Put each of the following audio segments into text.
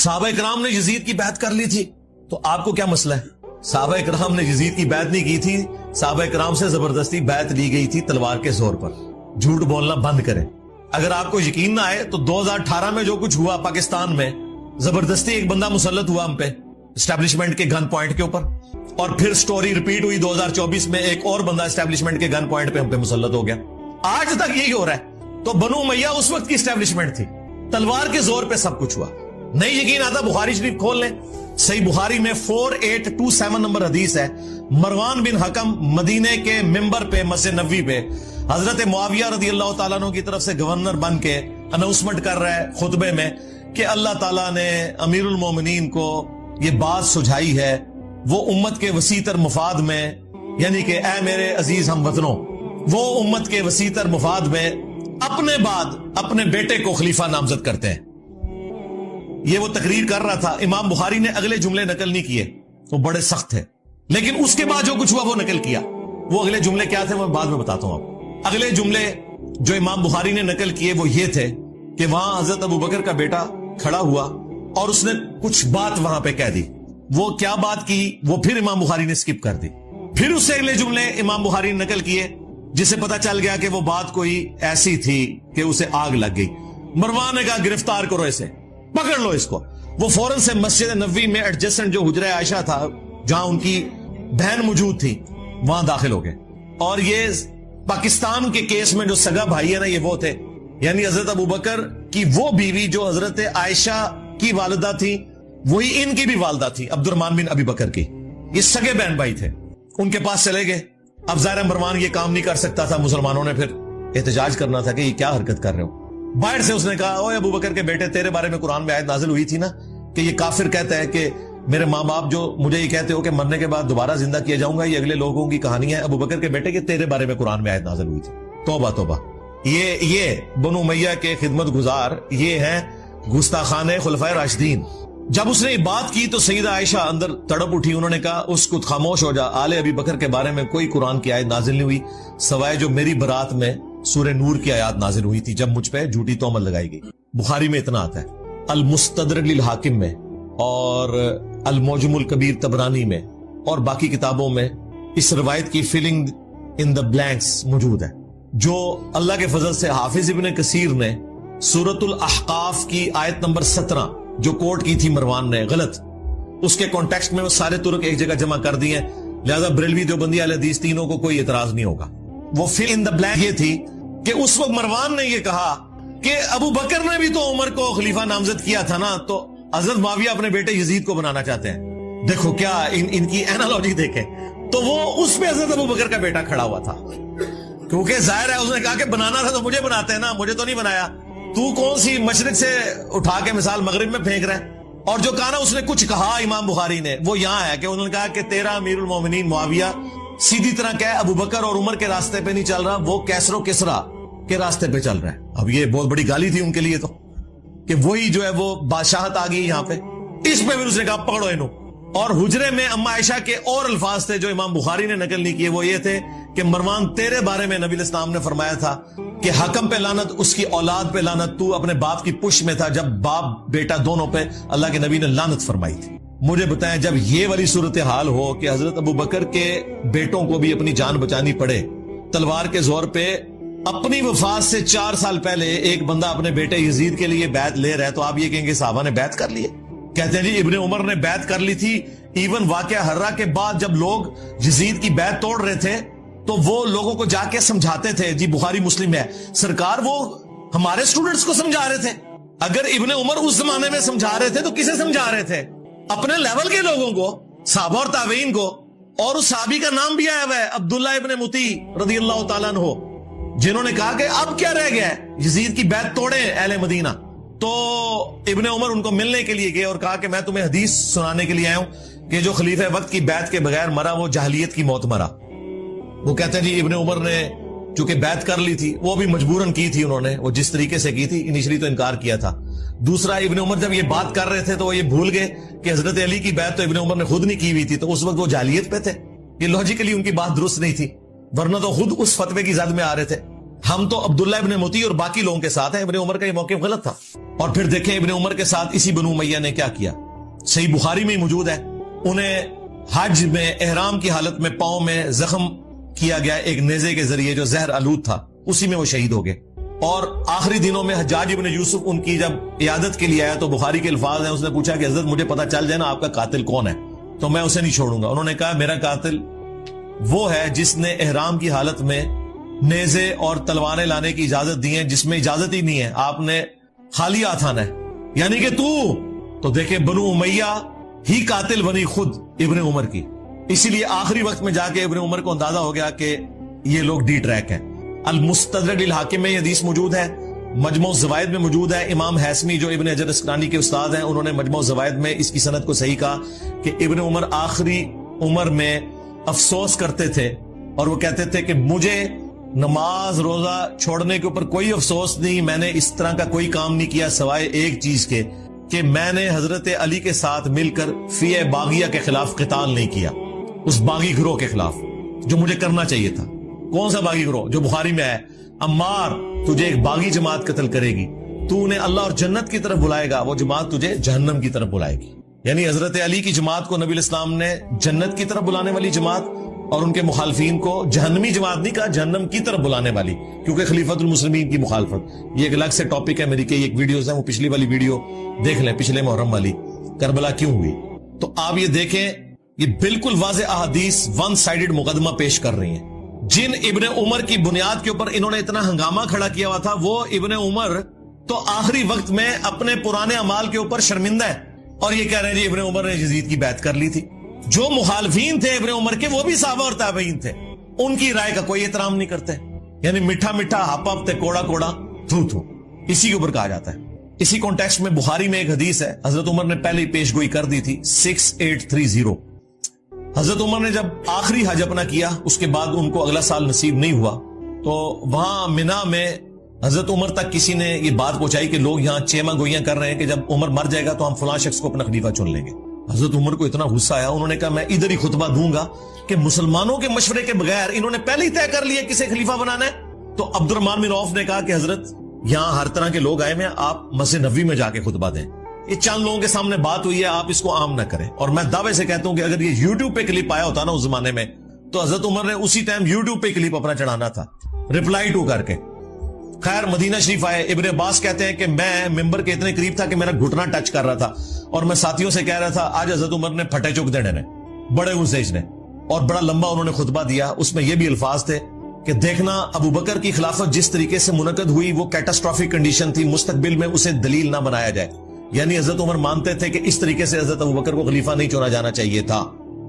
صحابہ کرام نے یزید کی بیعت کر لی تھی، تو آپ کو کیا مسئلہ ہے؟ صحابہ کرام نے یزید کی بیعت نہیں کی تھی، صحابہ کرام سے زبردستی بیعت لی گئی تھی تلوار کے زور پر۔ جھوٹ بولنا بند کریں۔ اگر آپ کو یقین نہ آئے تو 2018 میں جو کچھ ہوا پاکستان میں، زبردستی ایک بندہ مسلط ہوا ہم پہ اسٹیبلشمنٹ کے گن پوائنٹ کے اوپر، اور پھر سٹوری ریپیٹ ہوئی 2024 میں ایک اور بندہ اسٹیبلشمنٹ کے گن پوائنٹ پہ ہم پہ مسلط ہو گیا۔ آج تک یہی ہو رہا ہے۔ تو بنو امیہ اس وقت کی اسٹیبلشمنٹ تھی، تلوار کے زور پہ سب کچھ ہوا۔ نہیں یقین آتا بخاری شریف کھول لیں، صحیح بخاری میں 4827 نمبر حدیث ہے، مروان بن حکم مدینے کے ممبر پہ مسجد نبوی پہ حضرت معاویہ رضی اللہ تعالیٰ عنہ کی طرف سے گورنر بن کے اناؤنسمنٹ کر رہا ہے خطبے میں کہ اللہ تعالیٰ نے امیر المومنین کو یہ بات سجھائی ہے، وہ امت کے وسیع تر مفاد میں، یعنی کہ اے میرے عزیز ہم وطنوں، وہ امت کے وسیع تر مفاد میں اپنے بعد اپنے بیٹے کو خلیفہ نامزد کرتے ہیں۔ یہ وہ تقریر کر رہا تھا۔ امام بخاری نے اگلے جملے نقل نہیں کیے، وہ بڑے سخت تھے، لیکن اس کے بعد جو کچھ ہوا وہ نقل کیا۔ وہ اگلے جملے کیا تھے وہ بعد میں بتاتا ہوں آپ۔ اگلے جملے جو امام بخاری نے نقل کیے وہ یہ تھے کہ وہاں حضرت ابو بکر کا بیٹا کھڑا ہوا اور اس نے کچھ بات وہاں پہ کہہ دی۔ وہ کیا بات کی وہ پھر امام بخاری نے سکپ کر دی۔ پھر اس سے اگلے جملے امام بخاری نے نقل کیے جسے پتا چل گیا کہ وہ بات کوئی ایسی تھی کہ اسے آگ لگ گئی۔ مروان نے کہا گرفتار کرو اسے، پکڑ لو اس کو۔ وہ فوراً سے مسجد نبوی میں ایڈجسٹنٹ جو حجرہ عائشہ تھا جہاں ان کی بہن موجود تھی وہاں داخل ہو گئے۔ اور یہ پاکستان کے کیس میں جو سگا بھائی ہے نا یہ وہ تھے، یعنی حضرت ابو بکر کی وہ بیوی جو حضرت عائشہ کی والدہ تھی وہی ان کی بھی والدہ تھی عبد الرحمن بن ابی بکر کی۔ یہ سگے بہن بھائی تھے، ان کے پاس چلے گئے۔ اب ظاہر مروان یہ کام نہیں کر سکتا تھا، مسلمانوں نے پھر احتجاج کرنا تھا کہ یہ کیا حرکت کر رہے ہو۔ باہر سے اس نے کہا اوے ابو بکر کے بیٹے تیرے بارے میں قرآن میں آیت نازل ہوئی تھی نا کہ یہ کافر کہتا ہے کہ میرے ماں باپ جو مجھے یہ کہتے ہو کہ مرنے کے بعد دوبارہ زندہ کیا جاؤں گا، یہ اگلے لوگوں کی کہانی ہے۔ ابو بکر کے بیٹے کہ تیرے بارے میں قرآن میں آیت نازل ہوئی تھی۔ توبہ توبہ، یہ بنو امیہ کے خدمت گزار، یہ ہیں گستاخان خلفائے راشدین۔ جب اس نے یہ بات کی تو سیدہ عائشہ اندر تڑپ اٹھی، انہوں نے کہا اس کو خاموش ہو جا، آل ابی بکر کے بارے میں کوئی قرآن کی آیت نازل نہیں ہوئی سوائے جو میری برات میں سورہ نور کی آیات نازل ہوئی تھی جب مجھ پہ جھوٹی تہمت لگائی گئی۔ بخاری میں اتنا آتا ہے، المستدرک للحاکم میں اور المعجم الکبیر طبرانی میں اور باقی کتابوں میں اس روایت کی فلنگ ان دا بلینکس موجود ہے، جو اللہ کے فضل سے حافظ ابن کثیر نے سورۃ الاحقاف کی آیت نمبر 17 جو کوٹ کی تھی مروان نے غلط، اس کے کانٹیکسٹ میں وہ سارے ترک ایک جگہ جمع کر دیے، لہذا بریلوی دیوبندی اہل حدیث تینوں کو کوئی اعتراض نہیں ہوگا۔ وہ فل ان دا بلینک یہ تھی کہ اس وقت مروان نے یہ کہا کہ ابو بکر نے بھی تو عمر کو خلیفہ نامزد کیا تھا نا، تو حضرت معاویہ اپنے بیٹے یزید کو بنانا چاہتے ہیں۔ دیکھو کیا ان کی اینالوجی دیکھیں، تو وہ اس پہ حضرت ابو بکر کا بیٹا کھڑا ہوا تھا، کیونکہ ظاہر ہے اس نے کہا کہ بنانا تھا تو مجھے بناتے ہیں نا، مجھے تو نہیں بنایا، تو کون سی مشرق سے اٹھا کے مثال مغرب میں پھینک رہا ہے۔ اور جو کہا نا اس نے کچھ کہا امام بخاری نے وہ یہاں ہے کہ انہوں نے کہا کہ تیرا امیر المومنین معاویہ سیدھی طرح کہہ ابو بکر اور عمر کے راستے پہ نہیں چل رہا، وہ کیسر و کسرا کے راستے پہ چل رہا ہے۔ اب یہ بہت بڑی گالی تھی ان کے لیے تو، کہ وہی جو ہے وہ بادشاہت آ گئی یہاں پہ۔ اس پہ بھی اس نے کہا پکڑو انہوں۔ اور حجرے میں اما عائشہ کے اور الفاظ تھے جو امام بخاری نے نقل نہیں کیے، وہ یہ تھے کہ مروان تیرے بارے میں نبی الاسلام نے فرمایا تھا کہ حکم پہ لعنت، اس کی اولاد پہ لعنت، تو اپنے باپ کی پشت میں تھا جب باپ بیٹا دونوں پہ اللہ کے نبی نے لعنت فرمائی تھی۔ مجھے بتائیں جب یہ والی صورتحال ہو کہ حضرت ابو بکر کے بیٹوں کو بھی اپنی جان بچانی پڑے تلوار کے زور پہ، اپنی وفات سے 4 سال پہلے ایک بندہ اپنے بیٹے یزید کے لیے بیعت لے رہا ہے، تو آپ یہ کہیں گے صحابہ نے بیعت کر لی ہے؟ کہتے ہیں جی ابن عمر نے بیعت کر لی تھی، ایون واقعہ ہررا کے بعد جب لوگ یزید کی بیعت توڑ رہے تھے تو وہ لوگوں کو جا کے سمجھاتے تھے، جی بخاری مسلم میں سرکار وہ ہمارے سٹوڈنٹس کو سمجھا رہے تھے۔ اگر ابن عمر اس زمانے میں سمجھا رہے تھے تو کسے سمجھا رہے تھے؟ اپنے لیول کے لوگوں کو، صحابہ اور تابعین کو۔ اور اس صحابی کا نام بھی آیا ہوا ہے عبداللہ ابن مطیع رضی اللہ تعالیٰ عنہ، جنہوں نے کہا کہ اب کیا رہ گیا ہے، یزید کی بیعت توڑے اہل مدینہ۔ تو ابن عمر ان کو ملنے کے لیے گئے اور کہا کہ میں تمہیں حدیث سنانے کے لیے آیا ہوں کہ جو خلیفہ وقت کی بیعت کے بغیر مرا وہ جاہلیت کی موت مرا۔ وہ کہتے ہیں جی ابن عمر نے چونکہ بیعت کر لی تھی، وہ بھی مجبوراً کی تھی، انہوں نے وہ جس طریقے سے کی تھی، انیشلی تو انکار کیا تھا۔ دوسرا ابن عمر جب یہ بات کر رہے تھے تو وہ یہ بھول گئے کہ حضرت علی کی بیعت تو ابن عمر نے خود نہیں کی ہوئی تھی، تو اس وقت وہ جاہلیت پہ تھے۔ یہ لاجیکلی ان کی بات درست نہیں تھی، ورنہ تو خود اس فتوے کی زد میں آ رہے تھے۔ ہم تو عبداللہ ابن متی اور باقی لوگوں کے ساتھ ہیں. ابن عمر کا یہ موقف غلط تھا. اور پھر دیکھیں ابن عمر کے ساتھ اسی بنو امیہ نے کیا کیا. صحیح بخاری میں موجود ہے, انہیں حج میں احرام کی حالت میں پاؤں میں زخم کیا گیا ایک نیزے کے ذریعے جو زہر آلود تھا, اسی میں وہ شہید ہو گئے. اور آخری دنوں میں حجاج ابن یوسف ان کی جب عیادت کے لیے آیا تو بخاری کے الفاظ ہیں, اس نے پوچھا کہ حضرت مجھے پتا چل جائے نا آپ کا قاتل کون ہے تو میں اسے نہیں چھوڑوں گا. انہوں نے کہا میرا قاتل وہ ہے جس نے احرام کی حالت میں نیزے اور تلواریں لانے کی اجازت دی ہے, جس میں اجازت ہی نہیں ہے, آپ نے خالی ہاتھ آنا ہے, یعنی کہ تو دیکھیں بنو امیہ ہی قاتل بنی خود ابن عمر کی. اسی لیے آخری وقت میں جا کے ابن عمر کو اندازہ ہو گیا کہ یہ لوگ ڈی ٹریک ہیں. المستدرک للحاکم میں یہ حدیث موجود ہے, مجموع الزوائد میں موجود ہے. امام حیثمی جو ابن حجر اسقلانی کے استاد ہیں, انہوں نے مجموع الزوائد میں اس کی سند کو صحیح کہا کہ ابن عمر آخری عمر میں افسوس کرتے تھے اور وہ کہتے تھے کہ مجھے نماز روزہ چھوڑنے کے اوپر کوئی افسوس نہیں, میں نے اس طرح کا کوئی کام نہیں کیا سوائے ایک چیز کے کہ میں نے حضرت علی کے ساتھ مل کر فی باغیہ کے خلاف قتال نہیں کیا, اس باغی گروہ کے خلاف جو مجھے کرنا چاہیے تھا. کون سا باغی گروہ؟ جو بخاری میں ہے, عمار تجھے ایک باغی جماعت قتل کرے گی, تو انہیں اللہ اور جنت کی طرف بلائے گا, وہ جماعت تجھے جہنم کی طرف بلائے گی. یعنی حضرت علی کی جماعت کو نبی الاسلام نے جنت کی طرف بلانے والی جماعت اور ان کے مخالفین کو جہنمی جماعت نہیں کہا, جہنم کی طرف بلانے والی, کیونکہ خلیفۃ المسلمین کی مخالفت. یہ ایک الگ سے ٹاپک ہے, میری ایک ویڈیوز ہیں, وہ پچھلی والی ویڈیو دیکھ لیں, پچھلے محرم والی, کربلا کیوں ہوئی. تو آپ یہ دیکھیں, یہ بالکل واضح احادیث ون سائیڈڈ مقدمہ پیش کر رہی ہیں. جن ابن عمر کی بنیاد کے اوپر انہوں نے اتنا ہنگامہ کھڑا کیا ہوا تھا, وہ ابن عمر تو آخری وقت میں اپنے پرانے اعمال کے اوپر شرمندہ ہے اور یہ کہہ رہے ہیں جی ابن عمر نے یزید کی بیعت کر لی تھی. جو مخالفین تھے ابن عمر کے وہ بھی صحابہ اور تابعین تھے, ان کی رائے کا کوئی احترام نہیں کرتے. یعنی میٹھا میٹھا ہپ ہپ تے کوڑا کوڑا تھو, اسی کے اوپر کہا جاتا ہے. اسی کانٹیکسٹ میں بخاری میں ایک حدیث ہے, حضرت عمر نے پہلے ہی پیش گوئی کر دی تھی. 6830 حضرت عمر نے جب آخری حج اپنا کیا, اس کے بعد ان کو اگلا سال نصیب نہیں ہوا, تو وہاں منا میں حضرت عمر تک کسی نے یہ بات پہنچائی کہ لوگ یہاں چیما گوئیاں کر رہے ہیں کہ جب عمر مر جائے گا تو ہم فلاں شخص کو اپنا خلیفہ چن لیں گے. حضرت عمر کو اتنا غصہ آیا, انہوں نے کہا میں ادھر ہی خطبہ دوں گا کہ مسلمانوں کے مشورے کے بغیر انہوں نے پہلے ہی طے کر لیا کسے خلیفہ بنانا ہے. تو عبد الرحمن بن عوف نے کہا کہ حضرت یہاں ہر طرح کے لوگ آئے ہیں, آپ مسجد نبوی میں جا کے خطبہ دیں. یہ چند لوگوں کے سامنے بات ہوئی ہے, آپ اس کو عام نہ کریں. اور میں دعوے سے کہتا ہوں کہ اگر یہ یوٹیوب پہ کلپ آیا ہوتا نا اس زمانے میں, تو حضرت عمر نے اسی ٹائم یوٹیوب پہ کلپ اپنا چڑھانا تھا, ریپلائی ٹو کر کے. خیر مدینہ شریف آئے, ابن عباس کہتے ہیں کہ میں ممبر کے اتنے قریب تھا کہ میرا گھٹنا ٹچ کر رہا تھا, اور میں ساتھیوں سے کہہ رہا تھا آج حضرت عمر نے پھٹے چک دینے نے, بڑے غصے نے, اور بڑا لمبا انہوں نے خطبہ دیا. اس میں یہ بھی الفاظ تھے کہ دیکھنا ابو بکر کی خلافت جس طریقے سے منعقد ہوئی وہ کیٹاسٹرافک کنڈیشن تھی, مستقبل میں اسے دلیل نہ بنایا جائے. یعنی حضرت عمر مانتے تھے کہ اس طریقے سے حضرت ابو بکر کو خلیفہ نہیں چنا جانا چاہیے تھا,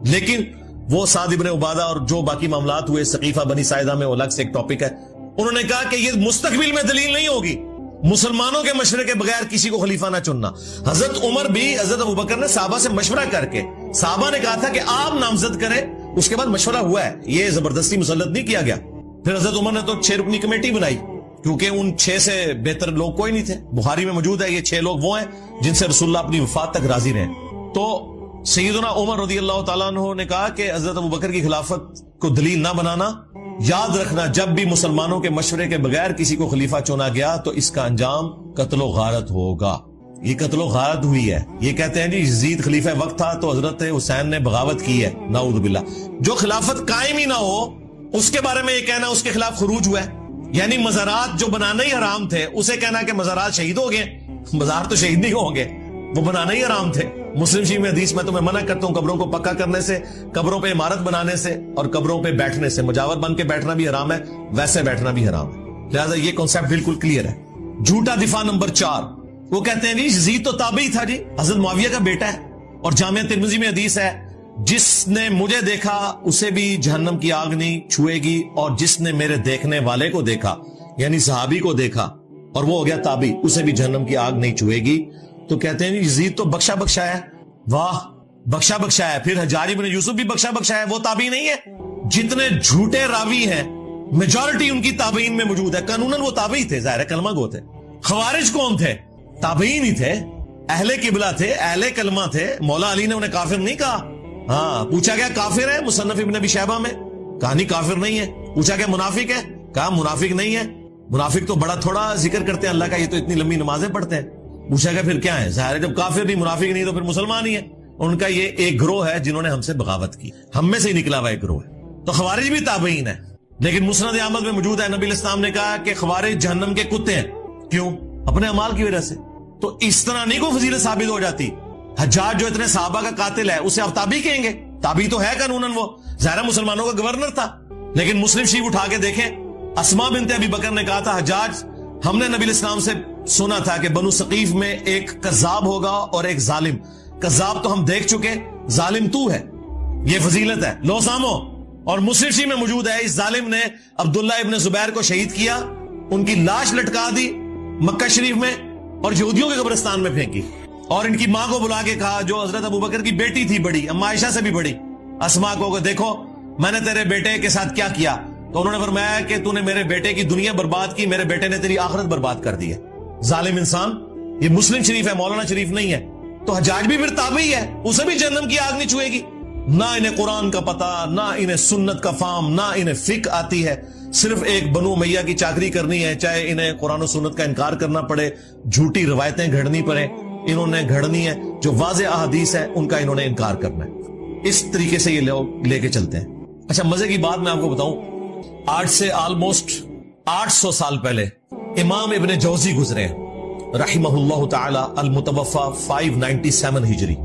لیکن وہ سعد ابن عبادہ اور جو باقی معاملات ہوئے ثقیفہ بنی ساعدہ میں, وہ الگ سے ایک ٹاپک ہے. انہوں نے کہا کہ یہ مستقبل میں دلیل نہیں ہوگی, مسلمانوں کے مشورے کے بغیر کسی کو خلیفہ نہ چننا. حضرت عمر بھی حضرت ابو بکر نے صحابہ سے مشورہ کر کے, صحابہ نے کہا تھا کہ آپ نامزد کریں, اس کے بعد مشورہ ہوا ہے, یہ زبردستی مسلط نہیں کیا گیا. پھر حضرت عمر نے تو 6 رکنی کمیٹی بنائی, کیونکہ ان 6 سے بہتر لوگ کوئی نہیں تھے. بخاری میں موجود ہے یہ 6 لوگ وہ ہیں جن سے رسول اللہ اپنی وفات تک راضی رہے. تو سیدنا عمر رضی اللہ تعالیٰ عنہ نے کہا کہ حضرت ابو بکر کی خلافت کو دلیل نہ بنانا, یاد رکھنا جب بھی مسلمانوں کے مشورے کے بغیر کسی کو خلیفہ چنا گیا تو اس کا انجام قتل و غارت ہوگا. یہ قتل و غارت ہوئی ہے. یہ کہتے ہیں جی یزید خلیفہ وقت تھا تو حضرت حسین نے بغاوت کی ہے, نعوذ باللہ. جو خلافت قائم ہی نہ ہو اس کے بارے میں یہ کہنا اس کے خلاف خروج ہوا ہے. یعنی مزارات جو بنانا ہی حرام تھے اسے کہنا کہ مزارات شہید ہو گئے. مزار تو شہید نہیں ہوں گے, وہ بنانا ہی حرام تھے. مسلم شریف میں حدیث میں تمہیں منع کرتا ہوں قبروں کو پکا کرنے سے, قبروں پہ عمارت بنانے سے, اور قبروں پہ بیٹھنے سے. مجاور بن کے بیٹھنا بھی حرام ہے, ویسے بیٹھنا بھی حرام ہے. لہذا یہ کانسیپٹ بالکل کلیئر ہے. جھوٹا دفاع نمبر 4, وہ کہتے ہیں جی یزید تو تابعی تھا جی, حضرت معاویہ کا بیٹا ہے, اور جامعہ ترمذی میں حدیث ہے جس نے مجھے دیکھا اسے بھی جہنم کی آگ نہیں چھوئے گی, اور جس نے میرے دیکھنے والے کو دیکھا یعنی صحابی کو دیکھا اور وہ ہو گیا تابعی, اسے بھی جہنم کی آگ نہیں چھوئے گی. تو کہتے ہیں یزید تو بخشا بخشا ہے. واہ, بخشا بخشا ہے. پھر حجاج بن یوسف بھی بخشا بخشا ہے, وہ تابعی نہیں ہے. جتنے جھوٹے راوی ہیں میجورٹی ان کی تابعین میں موجود ہے. قانوناً وہ تابعی تھے, ظاہر ہے کلمہ گو تھے. خوارج کون تھے؟ تابعین ہی تھے, اہل قبلہ تھے, اہل کلمہ تھے. مولا علی نے انہیں کافر نہیں کہا. ہاں, پوچھا گیا کافر ہے مصنف ابن ابی شیبہ میں, کہا نہیں کافر نہیں ہے. پوچھا گیا منافق ہے, کہا منافق نہیں ہے. منافق تو بڑا تھوڑا ذکر کرتے ہیں اللہ کا, یہ تو اتنی لمبی نمازیں پڑھتے ہیں. پوچھا گیا پھر کیا ہے؟ ظاہر ہے جب کافر نہیں منافق نہیں تو پھر مسلمان ہی ہے. ان کا یہ ایک گروہ ہے جنہوں نے ہم سے بغاوت کی, ہم میں سے ہی نکلا ہوا ایک گروہ ہے. تو خوارج بھی تابعین ہے, لیکن مسند احمد میں موجود ہے نبی الاسلام نے کہا کہ خوارج جہنم کے کتے ہیں. کیوں؟ اپنے اعمال کی وجہ سے. تو اس طرح نہیں کوئی فضیلت ثابت ہو جاتی. حجاج جو اتنے صحابہ کا قاتل ہے اسے آپ تابعی کہیں گے؟ تابعی تو ہے قانوناً, وہ ظاہر مسلمانوں کا گورنر تھا. لیکن مسلم شریف اٹھا کے دیکھیں, اسما بنت ابی بکر نے کہا تھا حجاج ہم نے نبی الاسلام سے سنا تھا کہ بنو ثقیف میں ایک کذاب ہوگا اور ایک ظالم. کذاب تو ہم دیکھ چکے, ظالم تو ہے, یہ فضیلت ہے, لو سامو. اور مسلم شریف میں موجود ہے اس ظالم نے عبداللہ ابن زبیر کو شہید کیا, ان کی لاش لٹکا دی مکہ شریف میں اور یہودیوں کے قبرستان میں پھینکی, اور ان کی ماں کو بلا کے کہا جو حضرت ابو بکر کی بیٹی تھی, بڑی اما عائشہ سے بھی بڑی, اسما کو, دیکھو میں نے تیرے بیٹے کے ساتھ کیا کیا. تو انہوں نے فرمایا کہ تو نے میرے بیٹے کی دنیا برباد کی, میرے بیٹے نے تیری آخرت برباد کر دی ہے. ظالم انسان. یہ مسلم شریف ہے, مولانا شریف نہیں ہے. تو حجاج بھی پھر تابعی ہے, اسے بھی جہنم کی آگ نہیں چھوئے گی. نہ انہیں قرآن کا پتہ, نہ انہیں سنت کا فہم, نہ انہیں فقہ آتی ہے, صرف ایک بنو امیہ کی چاکری کرنی ہے, چاہے انہیں قرآن و سنت کا انکار کرنا پڑے, جھوٹی روایتیں گھڑنی پڑے, انہوں نے گھڑنی ہے. جو واضح احادیث ہے ان کا انہوں نے انکار کرنا ہے. اس طریقے سے یہ لوگ لے کے چلتے ہیں. اچھا مزے کی بات میں آپ کو بتاؤں, آج سے آلموسٹ 800 سال پہلے امام ابن جوزی گزرے ہیں رحمہ اللہ تعالی, المتوفا 597 ہجری.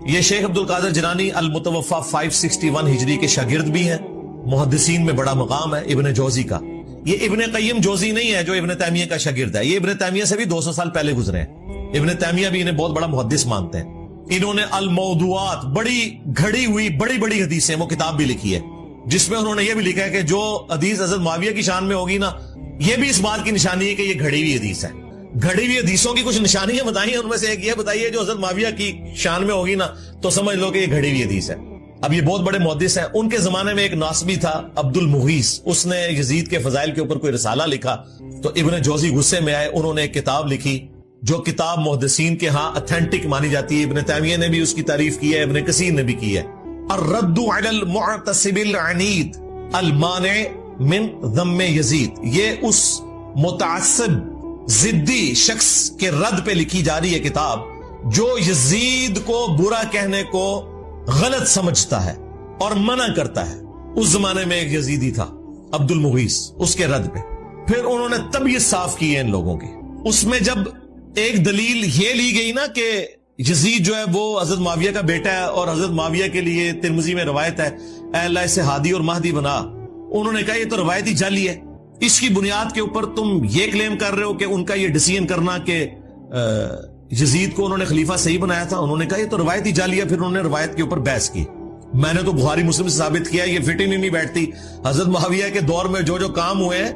یہ شیخ عبد القادر جیلانی المتوفا 561 ہجری کے شاگرد بھی ہیں. محدثین میں بڑا مقام ہے ابن جوزی کا. یہ ابن قیم جوزی نہیں ہے جو ابن تیمیہ کا شاگرد ہے, یہ ابن تیمیہ سے بھی 200 سال پہلے گزرے ہیں. ابن تیمیہ بھی انہیں بہت بڑا محدث مانتے ہیں. انہوں نے الموضوعات, بڑی گھڑی ہوئی بڑی بڑی حدیثیں, وہ کتاب بھی لکھی ہے جس میں انہوں نے یہ بھی لکھا ہے کہ جو حدیث حضرت معاویہ کی شان میں ہوگی نا, یہ بھی اس بات کی نشانی ہے کہ یہ گھڑی ہوئی حدیث ہے. گھڑی ہوئی حدیثوں کی کچھ نشانیاں بتائی ہیں, ان میں سے ایک یہ بتائیے جو حضرت معاویہ کی شان میں ہوگی نا تو سمجھ لو کہ یہ گھڑی ہوئی حدیث ہے. اب یہ بہت بڑے محدث ہیں. ان کے زمانے میں ایک ناصبی تھا عبد المغیث, اس نے یزید کے فضائل کے اوپر کوئی رسالہ لکھا. تو ابن جوزی غصے میں آئے, انہوں نے ایک کتاب لکھی جو کتاب محدثین کے ہاں اتھینٹک مانی جاتی ہے. ابن تیمیہ نے بھی اس کی تعریف کی ہے, ابن کثیر نے بھی کی ہے. الرد علی المعتصب العنید المانع من ذم یزید. یہ اس متعصب ضدی شخص کے رد پہ لکھی جا رہی ہے کتاب جو یزید کو برا کہنے کو غلط سمجھتا ہے اور منع کرتا ہے. اس زمانے میں ایک یزیدی تھا عبد المغیث, اس کے رد پہ پھر انہوں نے طبیعت صاف کی ہے ان لوگوں کی. اس میں جب ایک دلیل یہ لی گئی نا کہ یزید جو ہے وہ حضرت معاویہ کا بیٹا ہے اور حضرت معاویہ کے لیے ترمذی میں روایت ہے اے اللہ اسے ہادی اور مہدی بنا, انہوں نے کہا یہ تو روایتی جعلی ہے, اس کی بنیاد کے اوپر تم یہ کلیم کر رہے ہو کہ ان کا یہ ڈیسیژن کرنا کہ یزید کو انہوں نے خلیفہ صحیح بنایا تھا. انہوں نے کہا یہ تو روایتی جعلی ہے. پھر انہوں نے روایت کے اوپر بحث کی. میں نے تو بخاری مسلم سے ثابت کیا یہ فٹ نہیں بیٹھتی. حضرت معاویہ کے دور میں جو کام ہوئے ہیں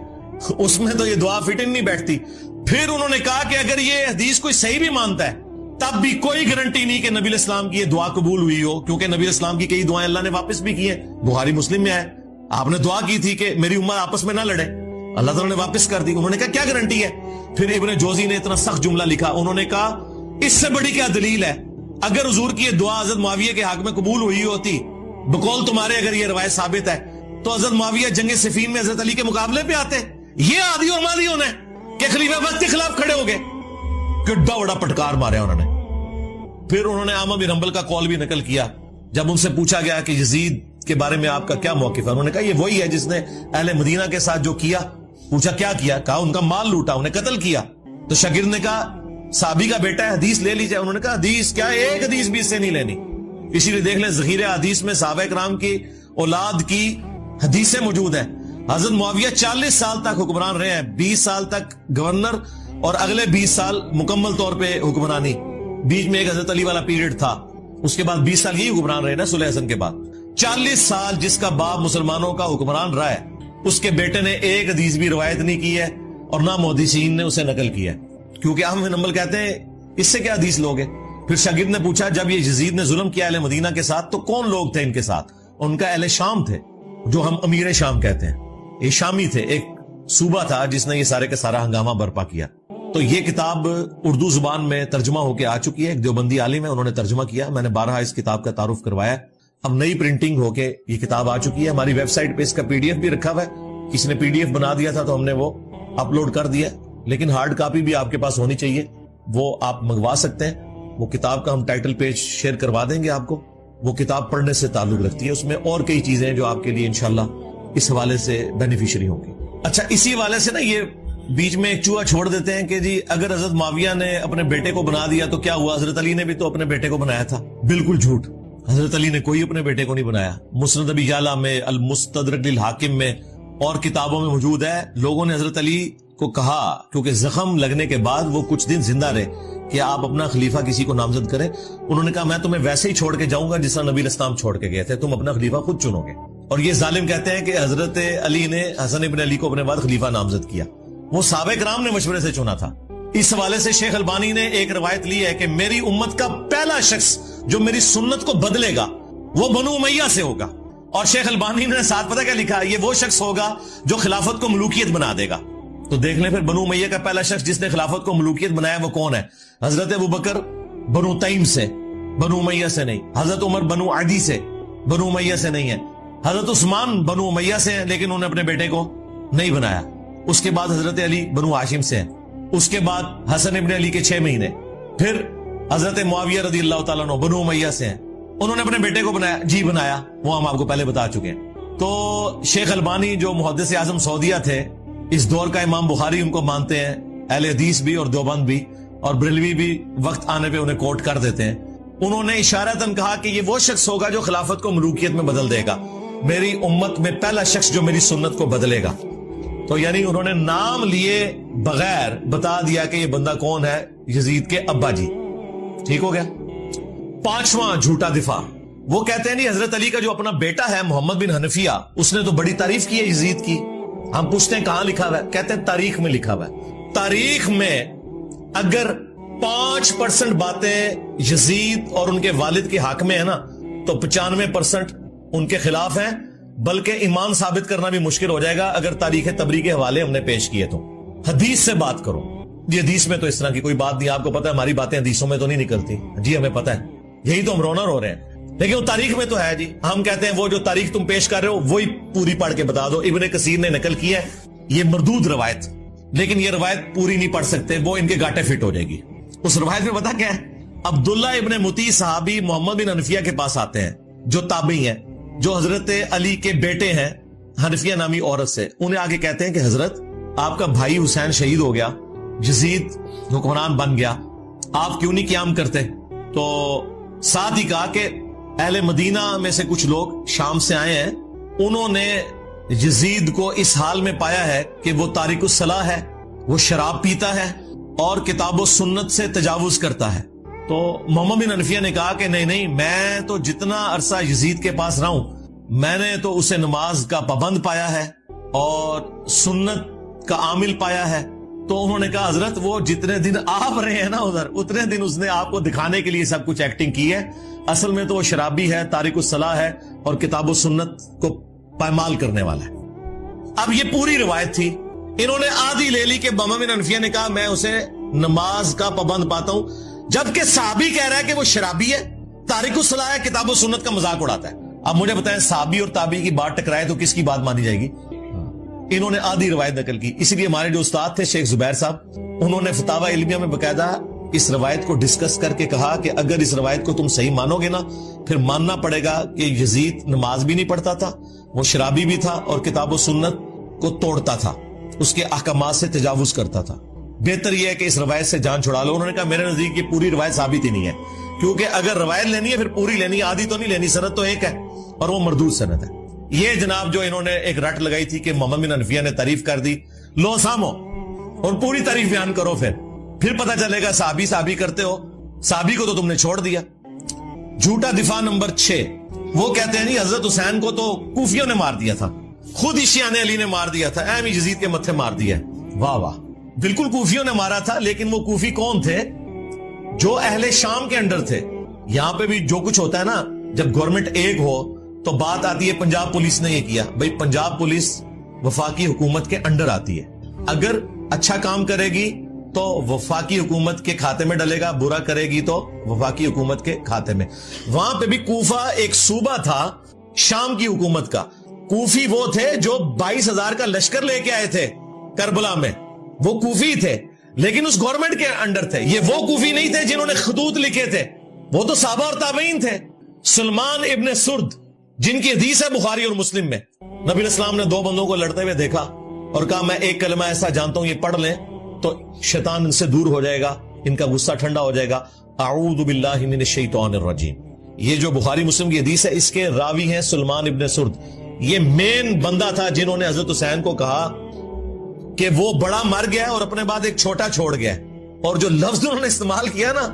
اس میں تو یہ دعا فٹ نہیں بیٹھتی. پھر انہوں نے کہا کہ اگر یہ حدیث کوئی صحیح بھی مانتا ہے تب بھی کوئی گارنٹی نہیں کہ نبی علیہ السلام کی یہ دعا قبول ہوئی ہو, کیونکہ نبی علیہ السلام کی کئی دعائیں اللہ نے واپس بھی کی ہیں. بخاری مسلم میں آئے, آپ نے دعا کی تھی کہ میری امت آپس میں نہ لڑے, اللہ تعالیٰ نے واپس کر دی. انہوں نے کہا کیا گارنٹی ہے. پھر ابن جوزی نے اتنا سخت جملہ لکھا, انہوں نے کہا اس سے بڑی کیا دلیل ہے, اگر حضور کی یہ دعا حضرت معاویہ کے حق میں قبول ہوئی ہوتی بقول تمہارے, اگر یہ روایت ثابت ہے تو حضرت معاویہ جنگ صفین میں حضرت علی کے مقابلے پہ آتے. یہ آدھی اور مادی ہونا ہے کہ خلیفہ وقت کے خلاف کھڑے ہو گئے. کڈا بڑا پٹکار مارا انہوں نے. پھر انہوں نے احمد بن حنبل کا قول بھی نقل کیا. جب ان سے پوچھا گیا کہ یزید کے بارے میں آپ کا کیا موقف ہے, انہوں نے کہا یہ وہی ہے جس نے اہل مدینہ کے ساتھ جو کیا. پوچھا کیا کیا, کہا ان کا مال لوٹا, انہیں قتل کیا. تو شاگرد نے کہا صحابی کا بیٹا ہے, حدیث لے لیجئے. انہوں نے کہا حدیث کیا, ایک حدیث بھی اس سے نہیں لینی. اسی لیے دیکھ لیں ذخیرہ حدیث میں صحابہ کرام کی اولاد کی حدیثیں موجود ہیں. حضرت معاویہ 40 سال تک حکمران رہے ہیں, 20 سال تک گورنر اور اگلے 20 سال مکمل طور پہ حکمرانی. بیچ میں ایک حضرت علی والا پیریڈ تھا, اس کے بعد 20 سال یہی حکمران رہے نا صلح حسن کے بعد. 40 سال جس کا باپ مسلمانوں کا حکمران رہا ہے, اس کے بیٹے نے ایک حدیث بھی روایت نہیں کی ہے اور نہ محدثین نے اسے نقل کیا ہے, کیونکہ احمد بن حنبل کہتے ہیں اس سے کیا حدیث لوگے. پھر شاگرد نے پوچھا جب یہ یزید نے ظلم کیا اہل مدینہ کے ساتھ تو کون لوگ تھے ان کے ساتھ. ان کا اہل شام تھے, جو ہم امیر شام کہتے ہیں. یہ شامی تھے, ایک صوبہ تھا جس نے یہ سارے کا سارا ہنگامہ برپا کیا. تو یہ کتاب اردو زبان میں ترجمہ ہو کے آ چکی ہے, ایک دیوبندی عالم ہے انہوں نے ترجمہ کیا. میں نے 12 اس کتاب کا تعارف کروایا. اب نئی پرنٹنگ ہو کے یہ کتاب آ چکی ہے. ہماری ویب سائٹ پہ اس کا PDF بھی رکھا ہوا ہے, کسی نے PDF بنا دیا تھا تو ہم نے وہ اپلوڈ کر دیا, لیکن ہارڈ کاپی بھی آپ کے پاس ہونی چاہیے, وہ آپ منگوا سکتے ہیں. وہ کتاب کا ہم ٹائٹل پیج شیئر کروا دیں گے آپ کو. وہ کتاب پڑھنے سے تعلق رکھتی ہے, اس میں اور کئی چیزیں ہیں جو آپ کے لیے انشاءاللہ اس حوالے سے بینیفیشری ہوں گی. اچھا, اسی حوالے سے نا یہ بیچ میں ایک چوہا چھوڑ دیتے ہیں کہ جی اگر حضرت معاویہ نے اپنے بیٹے کو بنا دیا تو کیا ہوا, حضرت علی نے بھی تو اپنے بیٹے کو بنایا تھا. بالکل جھوٹ, حضرت علی نے کوئی اپنے بیٹے کو نہیں بنایا. مسند ابی یعلا میں, المستدرک للحاکم میں اور کتابوں میں موجود ہے. لوگوں نے حضرت علی کو کہا, کیونکہ زخم لگنے کے بعد وہ کچھ دن زندہ رہے, کہ آپ اپنا خلیفہ کسی کو نامزد کریں. انہوں نے کہا میں تمہیں ویسے ہی چھوڑ کے جاؤں گا جس طرح نبی اسلام چھوڑ کے گئے تھے, تم اپنا خلیفہ خود چنو گے. اور یہ ظالم کہتے ہیں کہ حضرت علی نے حسن ابن علی کو اپنے بعد خلیفہ نامزد کیا. وہ صحابہ کرام نے مشورے سے چنا تھا. اس حوالے سے شیخ البانی نے ایک روایت لی ہے کہ میری امت کا پہلا شخص جو میری سنت کو بدلے گا وہ بنو امیہ سے ہوگا. اور شیخ البانی نے ساتھ پتہ کیا لکھا, یہ وہ شخص ہوگا جو خلافت کو ملوکیت بنا دے گا. تو دیکھ لیں پھر بنو امیہ کا پہلا شخص جس نے خلافت کو ملوکیت بنایا وہ کون ہے. حضرت ابوبکر بنو تیم سے, بنو امیہ سے نہیں. حضرت عمر بنو عدی سے, بنو امیہ سے نہیں ہے. حضرت عثمان بنو امیہ سے ہیں لیکن انہوں نے اپنے بیٹے کو نہیں بنایا. اس کے بعد حضرت علی بنو ہاشم سے ہیں. اس کے بعد حسن ابن علی کے 6 مہینے. پھر حضرت معاویہ رضی اللہ تعالیٰ عنہ بنو امیہ سے ہیں, انہوں نے اپنے بیٹے کو بنایا. جی بنایا, وہ ہم آپ کو پہلے بتا چکے ہیں. تو شیخ البانی جو محدث اعظم سعودیہ تھے, اس دور کا امام بخاری ان کو مانتے ہیں, اہل حدیث بھی اور دیوبند بھی اور بریلوی بھی وقت آنے پہ انہیں کوٹ کر دیتے ہیں. انہوں نے اشارتاً کہا کہ یہ وہ شخص ہوگا جو خلافت کو ملوکیت میں بدل دے گا. میری امت میں پہلا شخص جو میری سنت کو بدلے گا. تو یعنی انہوں نے نام لیے بغیر بتا دیا کہ یہ بندہ کون ہے, یزید کے ابا جی. ٹھیک ہو گیا. 5واں جھوٹا دفاع, وہ کہتے ہیں نہیں حضرت علی کا جو اپنا بیٹا ہے محمد بن حنفیہ, اس نے تو بڑی تعریف کی ہے یزید کی. ہم پوچھتے ہیں کہاں لکھا ہوا ہے, کہتے ہیں تاریخ میں لکھا ہوا ہے. تاریخ میں اگر 5% باتیں یزید اور ان کے والد کے حق میں ہے نا, تو 95% ان کے خلاف ہیں. بلکہ ایمان ثابت کرنا بھی مشکل ہو جائے گا اگر تاریخ تبری کے حوالے ہم نے پیش کیے تو. حدیث سے بات کرو. یہ حدیث میں تو اس طرح کی کوئی بات نہیں, آپ کو پتا ہے ہماری باتیں حدیثوں میں تو نہیں نکلتی. جی ہمیں پتا ہے, یہی تو ہم رونا رو رہے ہیں. لیکن وہ تاریخ میں تو ہے. جی ہم کہتے ہیں وہ جو تاریخ تم پیش کر رہے ہو وہی پوری پڑھ کے بتا دو. ابن کثیر نے نقل کی ہے یہ مردود روایت, لیکن یہ روایت پوری نہیں پڑھ سکتے, وہ ان کے گاٹے فٹ ہو جائے گی. اس روایت میں پتا کیا ہے, عبداللہ ابن مطیع صحابی محمد بن حنفیہ کے پاس آتے ہیں جو تابعی ہیں, جو حضرت علی کے بیٹے ہیں حنفیہ نامی عورت سے. انہیں آگے کہتے ہیں کہ حضرت آپ کا بھائی حسین شہید ہو گیا, یزید حکمران بن گیا, آپ کیوں نہیں قیام کرتے. تو ساتھ ہی کہا کہ اہل مدینہ میں سے کچھ لوگ شام سے آئے ہیں, انہوں نے یزید کو اس حال میں پایا ہے کہ وہ تارک الصلاح ہے, وہ شراب پیتا ہے اور کتاب و سنت سے تجاوز کرتا ہے. تو محمد بن حنفیہ نے کہا کہ نہیں, میں تو جتنا عرصہ یزید کے پاس رہا ہوں میں نے تو اسے نماز کا پابند پایا ہے اور سنت کا عامل پایا ہے. تو انہوں نے کہا حضرت وہ جتنے دن آپ رہے ہیں نا ادھر, اتنے دن اس نے آپ کو دکھانے کے لیے سب کچھ ایکٹنگ کی ہے. اصل میں تو وہ شرابی ہے, تارک الصلاح ہے اور کتاب و سنت کو پائمال کرنے والا ہے. اب یہ پوری روایت تھی, انہوں نے آدھی لے لی کہ محمد بن حنفیہ نے کہا میں اسے نماز کا پابند پاتا ہوں, جبکہ صحابی کہہ رہا ہے کہ وہ شرابی ہے, تارک الصلاح ہے, کتاب و سنت کا مذاق اڑاتا ہے. اب مجھے بتائیں صحابی اور تابعی کی بات ٹکرائے تو کس کی بات مانی جائے گی. انہوں نے آدھی روایت نقل کی. اسی لیے ہمارے جو استاد تھے شیخ زبیر صاحب, انہوں نے فتاوی علمیہ میں باقاعدہ اس روایت کو ڈسکس کر کے کہا کہ اگر اس روایت کو تم صحیح مانو گے نا, پھر ماننا پڑے گا کہ یزید نماز بھی نہیں پڑھتا تھا, وہ شرابی بھی تھا اور کتاب و سنت کو توڑتا تھا, اس کے احکامات سے تجاوز کرتا تھا. بہتر یہ ہے کہ اس روایت سے جان چھڑا لو. انہوں نے کہا میرے نزدیک یہ پوری روایت ثابت ہی نہیں ہے, کیونکہ اگر روایت لینی ہے پھر پوری لینی ہے, آدھی تو نہیں لینی. سند تو ایک ہے اور وہ مردود سند ہے. یہ جناب جو انہوں نے ایک رٹ لگائی تھی کہ محمد بن حنفیہ نے تعریف کر دی, لو سامو اور پوری تعریف بیان کرو, پھر پتہ چلے گا صحابی کرتے ہو, صحابی کو تو تم نے چھوڑ دیا. جھوٹا دفاع نمبر 6, وہ کہتے ہیں نہیں حضرت حسین کو تو کوفیوں نے مار دیا تھا, خود ہی شیعہ علی نے مار دیا تھا, ایم یزید کے متھے مار دیا. واہ واہ, بالکل کوفیوں نے مارا تھا, لیکن وہ کوفی کون تھے؟ جو اہل شام کے انڈر تھے. یہاں پہ بھی جو کچھ ہوتا ہے نا, جب گورنمنٹ ایک ہو تو بات آتی ہے پنجاب پولیس نے یہ کیا. بھئی پنجاب پولیس وفاقی حکومت کے انڈر آتی ہے, اگر اچھا کام کرے گی تو وفاقی حکومت کے کھاتے میں ڈلے گا, برا کرے گی تو وفاقی حکومت کے کھاتے میں. وہاں پہ بھی کوفہ ایک صوبہ تھا شام کی حکومت کا. کوفی وہ تھے جو 22,000 کا لشکر لے کے آئے تھے کربلا میں. وہ کوفی تھے لیکن اس گورنمنٹ کے انڈر تھے. یہ وہ کوفی نہیں تھے جنہوں نے خطوط لکھے تھے, وہ تو صحابہ اور تابعین تھے. سلمان ابن سرد جن کی حدیث ہے بخاری اور مسلم میں, نبی علیہ السلام نے 2 بندوں کو لڑتے ہوئے دیکھا اور کہا میں ایک کلمہ ایسا جانتا ہوں یہ پڑھ لیں تو شیطان ان سے دور ہو جائے گا, ان کا غصہ ٹھنڈا ہو جائے گا. اعوذ باللہ من الشیطان الرجیم. یہ جو بخاری مسلم کی حدیث ہے اس کے راوی ہیں سلمان ابن سرد. یہ مین بندہ تھا جنہوں نے حضرت حسین کو کہا کہ وہ بڑا مر گیا اور اپنے بعد ایک چھوٹا چھوڑ گیا. اور جو لفظ انہوں نے استعمال کیا نا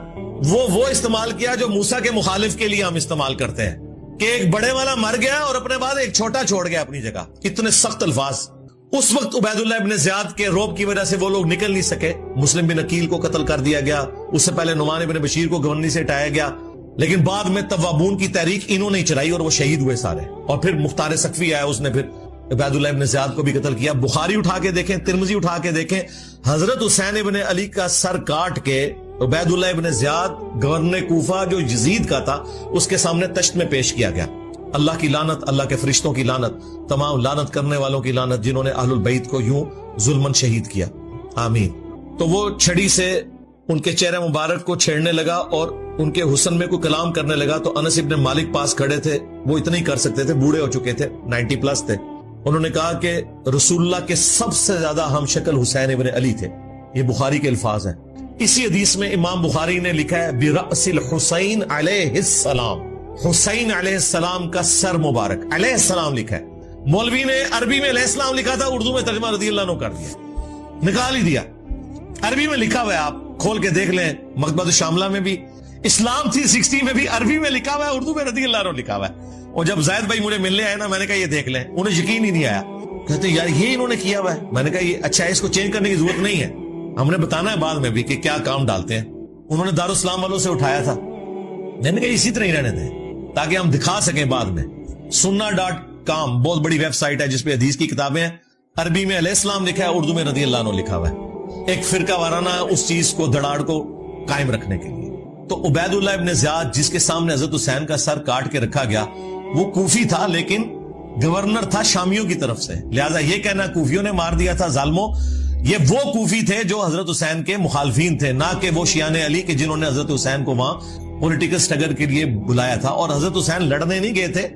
وہ استعمال کیا جو موسیٰ کے مخالف کے لیے ہم استعمال کرتے ہیں کہ ایک بڑے والا مر گیا اور اپنے بعد ایک چھوٹا چھوڑ گیا اپنی جگہ. اتنے سخت الفاظ. اس وقت عبید اللہ ابن زیاد کے روب کی وجہ سے وہ لوگ نکل نہیں سکے. مسلم بن عقیل کو قتل کر دیا گیا, اس سے پہلے نعمان بن بشیر کو گورنری سے ہٹایا گیا, لیکن بعد میں توابون کی تحریک انہوں نے چلائی اور وہ شہید ہوئے سارے. اور پھر مختار سقفی آیا, اس نے پھر عبید اللہ ابن زیاد کو بھی قتل کیا. بخاری اٹھا کے دیکھیں, ترمذی اٹھا کے دیکھیں, حضرت حسین ابن علی کا سر کاٹ کے عبید اللہ ابن زیاد گورنر کوفہ جو یزید کا تھا اس کے سامنے تشت میں پیش کیا گیا. اللہ کی لعنت, اللہ کے فرشتوں کی لعنت, تمام لعنت کرنے والوں کی لعنت جنہوں نے اہل البیت کو یوں ظلمن شہید کیا, آمین. تو وہ چھڑی سے ان کے چہرے مبارک کو چھیڑنے لگا اور ان کے حسن میں کوئی کلام کرنے لگا. تو انس ابن مالک پاس کھڑے تھے, وہ اتنا ہی کر سکتے تھے, بوڑھے ہو چکے تھے, 90+ تھے. انہوں نے کہا کہ رسول اللہ کے سب سے زیادہ ہم شکل حسین ابن علی تھے. یہ بخاری کے الفاظ ہیں. اسی حدیث میں امام بخاری نے لکھا ہے برأس الحسین علیہ السلام, حسین علیہ السلام کا سر مبارک, علیہ السلام لکھا ہے. مولوی نے عربی میں علیہ السلام لکھا تھا, اردو میں ترجمہ رضی اللہ عنہ کر دیا, نکال ہی دیا. عربی میں لکھا ہوا ہے, آپ کھول کے دیکھ لیں. مکتبۃ الشاملہ میں بھی, اسلام 360 میں بھی عربی میں لکھا ہوا ہے, اردو میں رضی اللہ عنہ لکھا ہوا ہے. اور جب زید بھائی مجھے ملنے آئے نا, میں نے کہا یہ دیکھ لیں, انہیں یقین ہی نہیں آیا. کہتے یار یہ انہوں نے کیا ہوا ہے. میں نے کہا یہ اچھا ہے, اس کو چینج کرنے کی ضرورت نہیں ہے, ہم نے بتانا ہے بعد میں بھی کہ کیا کام ڈالتے ہیں. انہوں نے دارالاسلام والوں سے اٹھایا تھا, میں نے کہا اسی طرح ہی رہنے دیں تاکہ ہم دکھا سکیں بعد میں. sunna.com بہت بڑی ویب سائٹ ہے جس پہ حدیث کی کتابیں ہیں. عربی میں علیہ السلام لکھا ہے, اردو میں رضی اللہ عنہ لکھا ہوا ہے, ایک فرقہ وارانہ اس چیز کو دھڑاڑ کو قائم رکھنے کے لیے. تو عبید اللہ ابن زیاد جس کے سامنے حضرت حسین کا سر کاٹ کے رکھا گیا وہ کوفی تھا لیکن گورنر تھا شامیوں کی طرف سے, لہذا یہ کہنا کوفیوں نے مار دیا تھا ظالموں, یہ وہ کوفی تھے جو حضرت حسین کے مخالفین تھے, نہ کہ وہ شیعان علی کے جنہوں نے حضرت حسین کو وہاں پولیٹیکل سٹرگل کے لیے بلایا تھا. اور حضرت حسین لڑنے نہیں گئے تھے,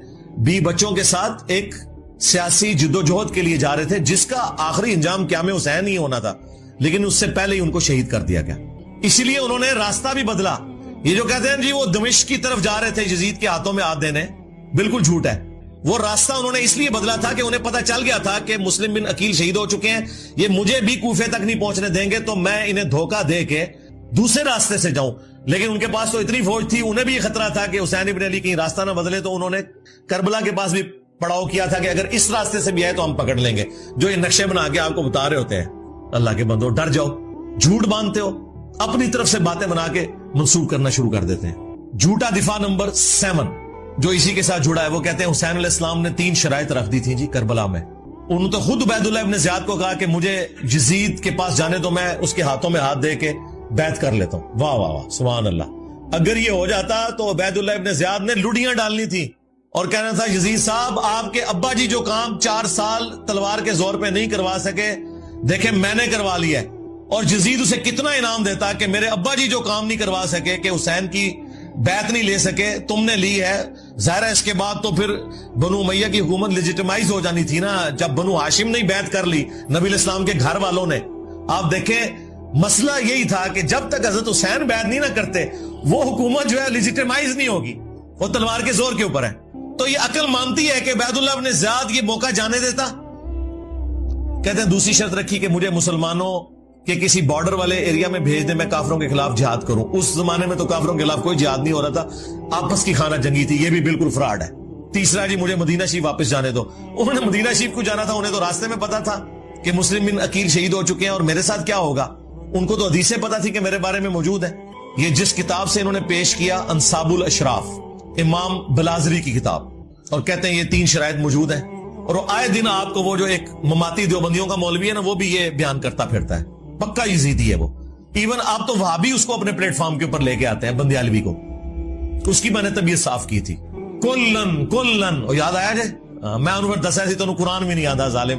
20 بچوں کے ساتھ ایک سیاسی جدوجہد کے لیے جا رہے تھے جس کا آخری انجام قیام حسین ہی ہونا تھا, لیکن اس سے پہلے ہی ان کو شہید کر دیا گیا. اسی لیے انہوں نے راستہ بھی بدلا. یہ جو کہتے ہیں جی وہ دمشق کی طرف جا رہے تھے یزید کے ہاتھوں میں ہاتھ دینے, بالکل جھوٹ ہے. وہ راستہ انہوں نے اس لیے بدلا تھا کہ انہیں پتا چل گیا تھا کہ مسلم بن عقیل شہید ہو چکے ہیں, یہ مجھے بھی کوفے تک نہیں پہنچنے دیں گے, تو میں انہیں دھوکہ دے کے دوسرے راستے سے جاؤں. لیکن ان کے پاس تو اتنی فوج تھی, انہیں بھی خطرہ تھا کہ حسین ابن علی کہیں راستہ نہ بدلے, تو انہوں نے کربلا کے پاس بھی پڑاؤ کیا تھا کہ اگر اس راستے سے بھی آئے تو ہم پکڑ لیں گے. جو یہ نقشے بنا کے آپ کو بتا رہے ہوتے ہیں, اللہ کے بندو ڈر جاؤ, جھوٹ باندھتے ہو, اپنی طرف سے باتیں بنا کے منسوخ کرنا شروع کر دیتے ہیں. جھوٹا دفاع نمبر 7 جو اسی کے ساتھ جڑا ہے, وہ کہتے ہیں حسین علیہ السلام نے 3 شرائط رکھ دی تھی جی کربلا میں. انہوں نے تو خود عبید اللہ ابن زیاد کو کہا کہ مجھے یزید کے پاس جانے تو میں اس کے ہاتھوں میں ہاتھ دے کے بیعت کر لیتا ہوں. واہ واہ واہ سبحان اللہ. اگر یہ ہو جاتا تو عبید اللہ ابن زیاد نے لڑیاں ڈالنی تھی اور کہنا تھا یزید صاحب آپ کے ابا جی جو کام 4 سال تلوار کے زور پہ نہیں کروا سکے, دیکھیں میں نے کروا لیا ہے. اور یزید اسے کتنا انعام دیتا کہ میرے ابا جی جو کام نہیں کروا سکے کہ حسین کی بیعت نہیں لے سکے, تم نے لی ہے. ظاہر ہے اس کے بعد تو پھر بنو امیہ کی حکومت لیجیٹمائز ہو جانی تھی نا, جب بنو ہاشم نے بیعت کر لی نبی علیہ السلام کے گھر والوں نے. آپ دیکھیں مسئلہ یہی تھا کہ جب تک حضرت حسین بیعت نہیں نہ کرتے وہ حکومت جو ہے لیجیٹمائز نہیں ہوگی, وہ تلوار کے زور کے اوپر ہے. تو یہ عقل مانتی ہے کہ عبید اللہ ابن زیاد یہ موقع جانے دیتا. کہتے ہیں دوسری شرط رکھی کہ مجھے مسلمانوں کہ کسی بارڈر والے ایریا میں بھیج دیں, میں کافروں کے خلاف جہاد کروں. اس زمانے میں تو کافروں کے خلاف کوئی جہاد نہیں ہو رہا تھا, آپس کی خانہ جنگی تھی, یہ بھی بالکل فراڈ ہے. تیسرا جی مجھے مدینہ شریف واپس جانے دو. انہوں نے مدینہ شریف کو جانا تھا, انہیں تو راستے میں پتا تھا کہ مسلم بن عقیل شہید ہو چکے ہیں اور میرے ساتھ کیا ہوگا. ان کو تو حدیثیں پتا تھی کہ میرے بارے میں موجود ہے. یہ جس کتاب سے انہوں نے پیش کیا انصاب الاشراف, امام بلازری کی کتاب, اور کہتے ہیں یہ 3 شرائط موجود ہیں. اور آئے دن آپ کو وہ جو ایک مماتی دیوبندیوں کا مولوی ہے نا, وہ بھی یہ بیان کرتا پھرتا ہے, پکا یزیدی ہے وہ. ایون آپ تو وہاں بھی اس کو اپنے پلیٹ فارم کے اوپر لے کے آتے ہیں, بندیالوی کو. اس کی میں نے طبیعت صاف کی تھی. کلن کلن, اور یاد آیا جائے, میں انہوں نے دسا سی تو قرآن بھی نہیں آتا ظالم.